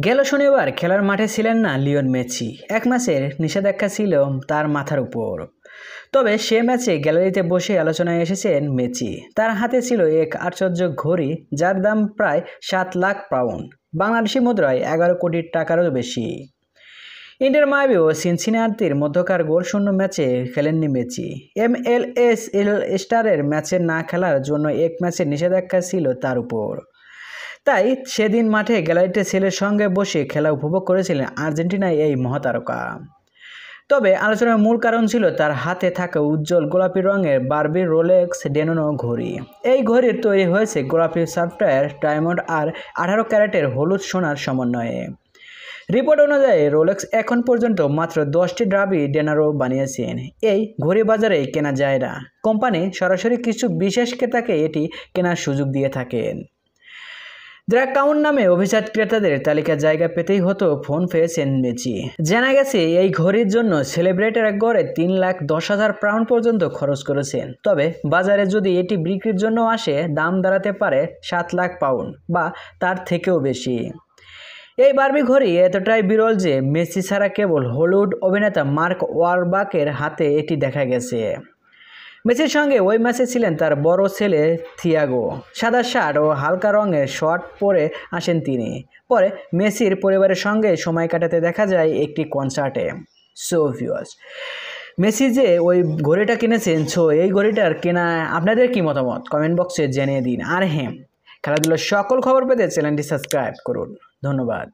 গেল শনিবার খেলার মাঠে ছিলেন না লিওন মেসি। এক ম্যাচের নিষেধাজ্ঞা ছিল তার মাথার উপর। তবে সে ম্যাচে গ্যালারিতে বসে আলোচনায় এসেছেন মেসি। তার হাতে ছিল এক আশ্চর্য ঘড়ি, যার দাম প্রায় 7 লাখ পাউন্ড, বাংলাদেশি মুদ্রায় 11 কোটি টাকারও বেশি। ইন্টার মায়ামি ও সিনসিনাতির মধ্যকার গোলশূন্য ম্যাচে খেলেননি মেসি। MLS স্টারের ম্যাচে না খেলার জন্য এক ম্যাচের নিষেধাজ্ঞা ছিল তার উপর। তাই সেদিন মাঠে গ্যালারিতে ছেলের সঙ্গে বসে খেলা উপভোগ করেছিলেন আর্জেন্টিনায় এই মহাতারকা। তবে আলোচনার মূল কারণ ছিল তার হাতে থাকা উজ্জ্বল গোলাপি রঙের বারবি রোলেক্স ডেনোনো ঘড়ি। এই ঘড়ির তৈরি হয়েছে গোলাপি সফটওয়্যার, ডায়মন্ড আর 18 ক্যারেটের হলুদ সোনার সমন্বয়ে। রিপোর্ট অনুযায়ী রোলেক্স এখন পর্যন্ত মাত্র 10টি ডার্বি ডেনোনো বানিয়েছেন। এই ঘড়ি বাজারে কেনা যায় না। কোম্পানি সরাসরি কিছু বিশেষ ক্রেতাকে এটি কেনার সুযোগ দিয়ে থাকেন। দ্য কাউন্ট নামে অভিজাত ক্রেতাদের তালিকা জায়গা পেতেই হতো ফোন পেয়েছেন মেসি। জানা গেছে এই ঘড়ির জন্য সেলিব্রেটার গড়ে 3,10,000 পাউন্ড পর্যন্ত খরচ করেছেন। তবে বাজারে যদি এটি বিক্রির জন্য আসে, দাম দাঁড়াতে পারে 7 লাখ পাউন্ড বা তার থেকেও বেশি। এই বারবি ঘড়ি এতটাই বিরল যে মেসি ছাড়া কেবল হলিউড অভিনেতা মার্ক ওয়ারবার্গের হাতে এটি দেখা গেছে। মেসির সঙ্গে ওই ম্যাচে ছিলেন তার বড় ছেলে থিয়াগো। সাদা শার্ট ও হালকা রঙের শর্ট পরে আসেন তিনি। পরে মেসির পরিবারের সঙ্গে সময় কাটাতে দেখা যায় একটি কনসার্টে। ভিউয়ার্স, মেসি যে ওই ঘড়িটা কিনেছেন, এই ঘড়িটার কেনা আপনাদের কি মতামত কমেন্ট বক্সে জানিয়ে দিন। আর হ্যাঁ, খেলাধুলার সকল খবর পেতে চ্যানেলটি সাবস্ক্রাইব করুন। ধন্যবাদ।